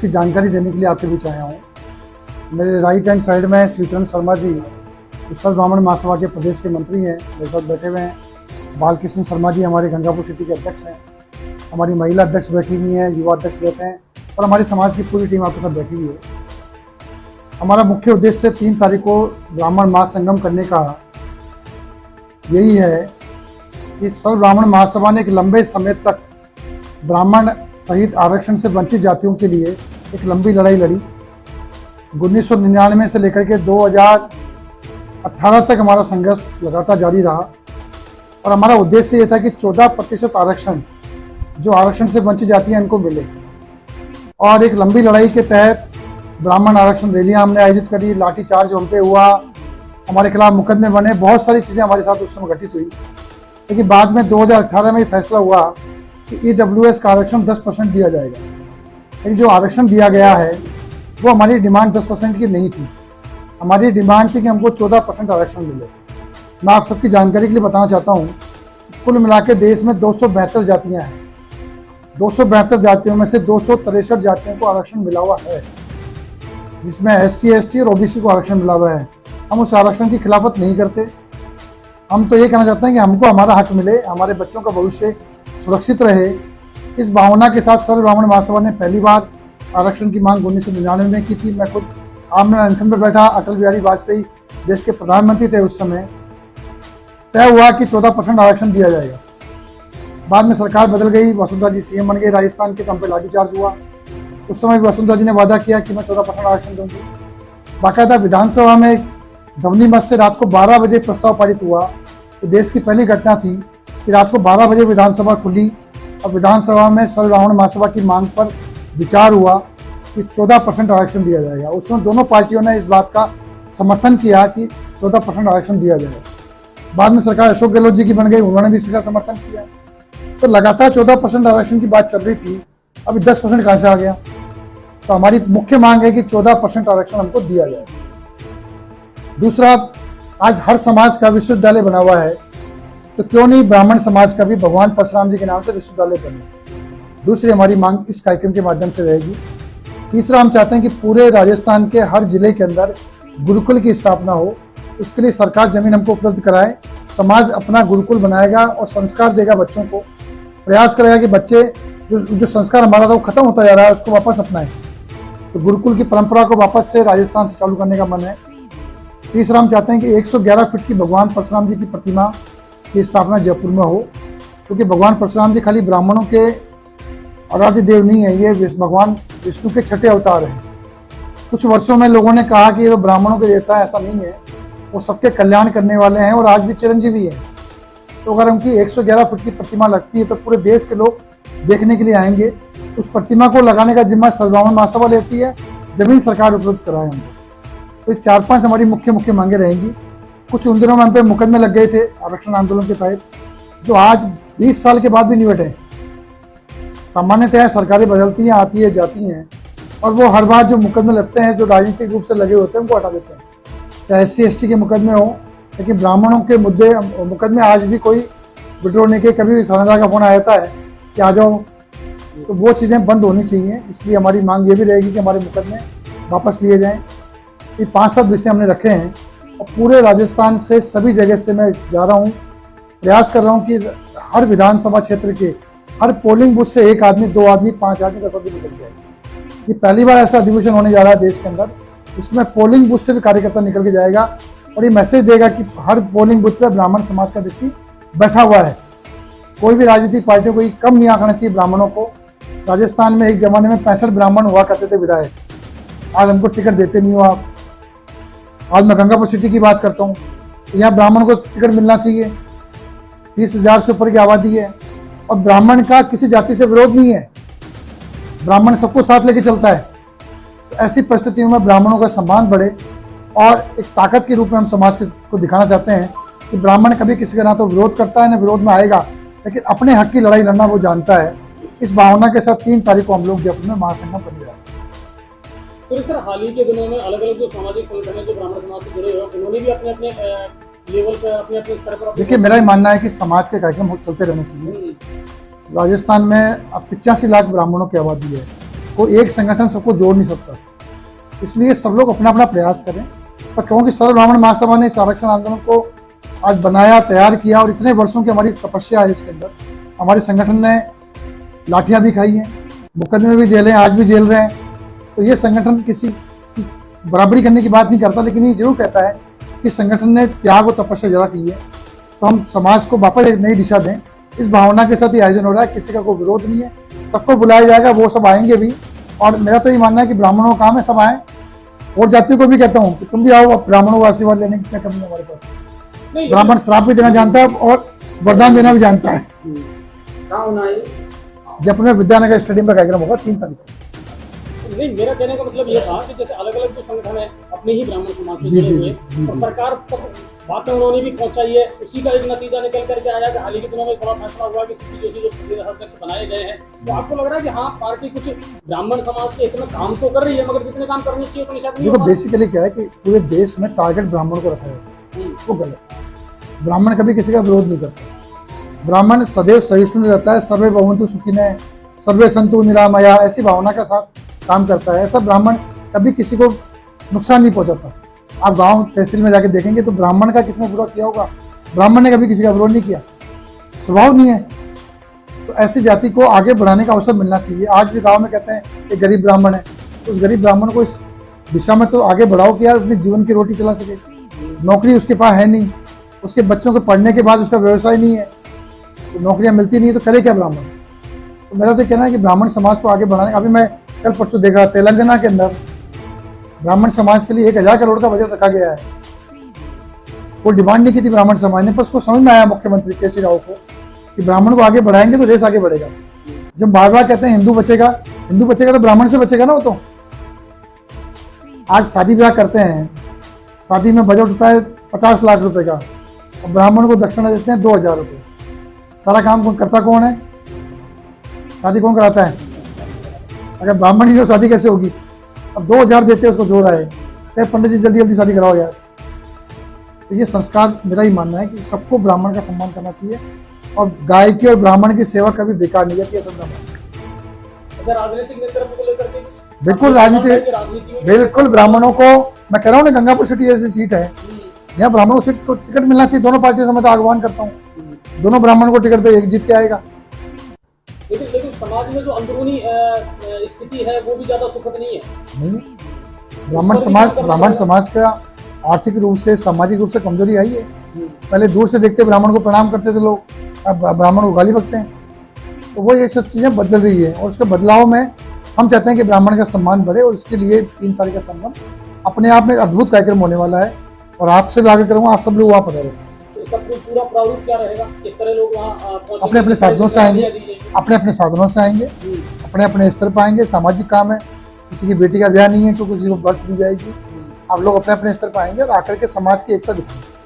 उसकी जानकारी देने के लिए आपके बीच आया हूँ। मेरे राइट हैंड साइड में शिवचरण शर्मा जी जो सर्व ब्राह्मण महासभा के प्रदेश के मंत्री हैं, मेरे साथ बैठे हुए हैं। बालकृष्ण शर्मा जी हमारे गंगापुर सिटी के अध्यक्ष हैं। हमारी महिला अध्यक्ष बैठी हुई हैं, युवा अध्यक्ष बैठे हैं और हमारे समाज की पूरी टीम आपके साथ बैठी हुई है। हमारा मुख्य उद्देश्य 3 तारीख को ब्राह्मण महासंगम करने का यही है कि सर्व ब्राह्मण महासभा ने एक लंबे समय तक ब्राह्मण सहित आरक्षण से वंचित जातियों के लिए एक लंबी लड़ाई लड़ी। 1999 से लेकर के 2018 तक हमारा संघर्ष लगातार जारी रहा और हमारा उद्देश्य ये था कि 14% आरक्षण जो आरक्षण से वंचित जाति हैं इनको मिले। और एक लंबी लड़ाई के तहत ब्राह्मण आरक्षण रैलियां हमने आयोजित करी, लाठीचार्ज हम पे हुआ, हमारे खिलाफ मुकदमे बने, बहुत सारी चीज़ें हमारे साथ उस समय घटित हुई। लेकिन बाद में 2018 में ये फैसला हुआ कि EWS का आरक्षण 10% दिया जाएगा। लेकिन जो आरक्षण दिया गया है वो हमारी डिमांड 10% की नहीं थी। हमारी डिमांड थी कि हमको 14% आरक्षण मिले। मैं आप सबकी जानकारी के लिए बताना चाहता हूँ, कुल मिला के देश में 272 जातियाँ हैं। 272 जातियों में से 263 जातियों को आरक्षण मिला हुआ है, जिसमें SC ST और OBC को आरक्षण मिला हुआ है। हम उस आरक्षण की खिलाफत नहीं करते। हम तो ये कहना चाहते हैं कि हमको हमारा हक मिले, हमारे बच्चों का भविष्य सुरक्षित रहे। इस भावना के साथ सर्व ब्राह्मण महासभा ने पहली बार आरक्षण की मांग 1999 में की थी। मैं खुद आमने अनशन पर बैठा, अटल बिहारी वाजपेयी देश के प्रधानमंत्री थे उस समय। तय हुआ कि 14% आरक्षण दिया जाएगा। बाद में सरकार बदल गई, वसुंधरा जी CM बन गई राजस्थान के, तो हम पे लाठीचार्ज हुआ। उस समय वसुंधरा जी ने वादा किया कि मैं 14% आरक्षण दूंगी। बाकायदा विधानसभा में ध्वनि मत से रात को 12 बजे प्रस्ताव पारित हुआ। तो देश की पहली घटना थी कि रात को 12 बजे विधानसभा खुली और विधानसभा में सर्व ब्राह्मण महासभा की मांग पर विचार हुआ कि 14% आरक्षण दिया जाएगा। उसमें दोनों पार्टियों ने इस बात का समर्थन किया कि 14% आरक्षण दिया जाए। बाद में सरकार अशोक गहलोत जी की बन गई, उन्होंने भी इसका समर्थन किया। तो लगातार 14% आरक्षण की बात चल रही थी, अभी 10% कहाँ से आ गया। तो हमारी मुख्य मांग है कि 14% आरक्षण हमको दिया जाए। दूसरा, आज हर समाज का विश्वविद्यालय बना हुआ है, तो क्यों नहीं ब्राह्मण समाज का भी भगवान परशुराम जी के नाम से विश्वविद्यालय बने। दूसरी हमारी मांग इस कार्यक्रम के माध्यम से रहेगी। तीसरा, हम चाहते हैं कि पूरे राजस्थान के हर जिले के अंदर गुरुकुल की स्थापना हो। इसके लिए सरकार जमीन हमको उपलब्ध कराए, समाज अपना गुरुकुल बनाएगा और संस्कार देगा बच्चों को। प्रयास करेगा कि बच्चे जो संस्कार हमारा था वो खत्म होता जा रहा है उसको वापस अपनाएं। तो गुरुकुल की परंपरा को वापस से राजस्थान से चालू करने का मन है। तीसरा, हम चाहते हैं कि 111 फीट की भगवान परशुराम जी की प्रतिमा की स्थापना जयपुर में हो, क्योंकि भगवान परशुराम जी खाली ब्राह्मणों के आराध्य देव नहीं है, ये भगवान विष्णु के 6ठे अवतार हैं। कुछ वर्षों में लोगों ने कहा कि ये तो ब्राह्मणों के देवता है, ऐसा नहीं है, वो सबके कल्याण करने वाले हैं और आज भी चिरंजीवी हैं। तो अगर उनकी 111 फीट की प्रतिमा लगती है तो पूरे देश के लोग देखने के लिए आएंगे। उस प्रतिमा को लगाने का जिम्मा सर्व ब्राह्मण महासभा लेती है, जमीन सरकार उपलब्ध कराए हमको। तो 4-5 हमारी मुख्य मांगे रहेंगी। कुछ उन दिनों में हम पे मुकदमे लग गए थे आरक्षण आंदोलन के तहत, जो आज 20 साल के बाद भी निपटे। सामान्यतः सरकारें बदलती हैं, आती है, जाती हैं, और वो हर बार जो मुकदमे लगते हैं जो राजनीतिक रूप से लगे होते हैं उनको हटा देते हैं। चाहे SC ST के मुकदमे हो, लेकिन ब्राह्मणों के मुकदमे आज भी कोई विड्रॉ नहीं किए। कभी भी थानेदार का फोन आ जाता है कि आ जाओ, तो वो चीज़ें बंद होनी चाहिए। इसलिए हमारी मांग ये भी रहेगी कि हमारे मुकदमे वापस लिए जाएँ। ये 5-7 विषय हमने रखे हैं और पूरे राजस्थान से सभी जगह से मैं जा रहा हूँ, प्रयास कर रहा हूँ कि हर विधानसभा क्षेत्र के हर पोलिंग बूथ से 1 आदमी, 2 आदमी, 5 आदमी, 10 आदमी निकल जाए। ये पहली बार ऐसा अधिवेशन होने जा रहा है देश के अंदर, इसमें पोलिंग बूथ से भी कार्यकर्ता निकल के जाएगा और ये मैसेज देगा कि हर पोलिंग बूथ पर ब्राह्मण समाज का व्यक्ति बैठा हुआ है। कोई भी राजनीतिक पार्टियों को ये कम नहीं आंकना चाहिए ब्राह्मणों को। राजस्थान में एक जमाने में 65 ब्राह्मण हुआ करते थे विधायक, आज हमको टिकट देते नहीं हो आप। आज मैं गंगापुर सिटी की बात करता हूँ, यहाँ ब्राह्मण को टिकट मिलना चाहिए। 30,000 से ऊपर की आबादी है और ब्राह्मण का किसी जाति से विरोध नहीं है, ब्राह्मण सबको साथ लेके चलता है। तो ऐसी परिस्थितियों में ब्राह्मणों का सम्मान बढ़े और एक ताकत के रूप में हम समाज को दिखाना चाहते हैं कि ब्राह्मण कभी किसी का ना तो विरोध करता है ना विरोध में आएगा, लेकिन अपने हक की लड़ाई लड़ना वो जानता है। इस भावना के साथ 3 तारीख को हम लोग जयपुर में महासंगम करने जा रहे हैं। तो सर, हाल ही के दिनों में अलग अलग जो सामाजिक संगठन है जो ब्राह्मण समाज से जुड़े हुए हैं, उन्होंने भी अपने अपने लेवल पर, अपने अपने स्तर पर, देखिए, मेरा ये मानना है कि समाज के कार्यक्रम चलते रहने चाहिए। राजस्थान में अब 85 लाख ब्राह्मणों की आबादी है, कोई एक संगठन सबको जोड़ नहीं सकता, इसलिए सब लोग अपना अपना प्रयास करें। पर क्योंकि सर्व ब्राह्मण महासभा ने इस आरक्षण आंदोलन को आज बनाया, तैयार किया और इतने वर्षों की हमारी तपस्या है इसके अंदर, हमारे संगठन ने लाठियां भी खाई हैं, मुकदमे भी झेले हैं, आज भी झेल रहे हैं। तो ये संगठन किसी की बराबरी करने की बात नहीं करता, लेकिन ये जरूर कहता है कि संगठन ने त्याग और तपस्या ज़्यादा की है, तो हम समाज को वापस एक नई दिशा दें। इस भावना के साथ ये आयोजन हो रहा है, किसी का कोई विरोध नहीं है, सबको बुलाया जाएगा, वो सब आएंगे भी। और मेरा तो ये मानना है कि ब्राह्मणों का काम है, सब आए। और जातियों को भी कहता हूँ कि तुम भी आओ, ब्राह्मणों को आशीर्वाद लेने की क्या कमी है हमारे पास। ब्राह्मण श्राप भी देना जानता है और वरदान देना भी जानता है। जयपुर में विद्यानगर स्टेडियम पर कार्यक्रम होगा 3 तारीख को। नहीं, मेरा कहने का मतलब ये था कि जैसे अलग अलग जो संगठन है अपने ही ब्राह्मण समाज से जी, जुड़े जी, हुए, जी, और जी। सरकार तक बातें उन्होंने भी पहुंचाई है, उसी का एक नतीजा निकल करके आया कि हाल ही के दिनों में बड़ा फैसला हुआ कि सीपी जोशी जो प्रदेश अध्यक्ष बनाए गए हैं। तो आपको लग रहा है कि हाँ, पार्टी कुछ ब्राह्मण समाज के इतना काम तो कर रही है, मगर जितने काम करने चाहिए उतने शायद नहीं देखो, हो पा रहे। बेसिकली क्या है कि पूरे देश में टारगेट ब्राह्मण को रखा जाता है, वो गलत है। ब्राह्मण कभी किसी का विरोध नहीं करता। ब्राह्मण सदैव सहिष्णु रहता है, सर्वे भवन्तु सुखिनः, सर्वे सन्तु निरामया, ऐसी भावना का साथ काम करता है। ऐसा ब्राह्मण कभी किसी को नुकसान नहीं पहुंचाता। आप गांव तहसील में जाके देखेंगे तो ब्राह्मण का किसने विरोध किया होगा? ब्राह्मण ने कभी किसी का विरोध नहीं किया, स्वभाव नहीं है। तो ऐसी जाति को आगे बढ़ाने का अवसर मिलना चाहिए। आज भी गांव में कहते हैं कि गरीब ब्राह्मण है, तो उस गरीब ब्राह्मण को इस दिशा में तो आगे बढ़ाओ कि यार अपने जीवन की रोटी चला सके। नौकरी उसके पास है नहीं, उसके बच्चों के पढ़ने के बाद उसका व्यवसाय नहीं है, तो नौकरियां मिलती नहीं है, तो करे क्या ब्राह्मण? तो मेरा तो कहना है कि ब्राह्मण समाज को आगे बढ़ाने, अभी मैं कल परसों देख रहा, तेलंगाना के अंदर ब्राह्मण समाज के लिए 1000 करोड़ का बजट रखा गया है। वो डिमांड नहीं की थी ब्राह्मण समाज ने, पर उसको समझ में आया मुख्यमंत्री केसी राव को कि ब्राह्मण को आगे बढ़ाएंगे तो देश आगे बढ़ेगा। जो बार बार कहते हैं हिंदू बचेगा, हिंदू बचेगा तो ब्राह्मण से बचेगा ना। वो तो आज शादी ब्याह करते हैं, शादी में बजट होता है 50 लाख रुपए का, और ब्राह्मण को दक्षिणा देते हैं 2000 रुपये। सारा काम करता कौन है? शादी कौन कराता है? अगर ब्राह्मण ही हो, शादी कैसे होगी? अब 2000 देते हैं उसको, जोर आए, कहे पंडित जी जल्दी जल्दी शादी कराओ यार। तो ये संस्कार, मेरा ही मानना है कि सबको ब्राह्मण का सम्मान करना चाहिए, और गाय की और ब्राह्मण की सेवा कभी बेकार नहीं जाती है। सब ब्राह्मण अच्छा, राजनीतिक नेतृत्व को लेकर के बिल्कुल राजनीति में बिल्कुल ब्राह्मणों को, मैं कह रहा हूँ ना, गंगापुर सिटी जैसी सीट है, यहाँ ब्राह्मणों को टिकट मिलना चाहिए। दोनों पार्टियों से मैं तो आह्वान करता हूँ, दोनों ब्राह्मण को टिकट दो, एक जीत के आएगा। लेकिन समाज में जो अंदरूनी स्थिति है वो भी ज्यादा सुखद नहीं है। नहीं, ब्राह्मण समाज का आर्थिक रूप से, सामाजिक रूप से कमजोरी आई है। पहले दूर से देखते ब्राह्मण को प्रणाम करते थे लोग, अब ब्राह्मण को गाली बकते हैं। तो वो ये सब चीजें बदल रही है, और उसके बदलाव में हम चाहते हैं कि ब्राह्मण का सम्मान बढ़े, और इसके लिए 3 तारीख का संगम अपने आप में एक अद्भुत कार्यक्रम होने वाला है। और आपसे भी आगे करूँगा, आप सब लोग वहाँ पधारो। इसका पूरा प्रारूप क्या रहेगा? किस तरह लोग वहाँ पहुंचेंगे? अपने अपने साधनों से आएंगे, अपने अपने साधनों से आएंगे, अपने अपने स्तर पर आएंगे। सामाजिक काम है, किसी की बेटी का ब्याह नहीं है तो किसी को बस दी जाएगी। आप लोग अपने अपने स्तर पर आएंगे और आकर के समाज की एकता दिखाएंगे।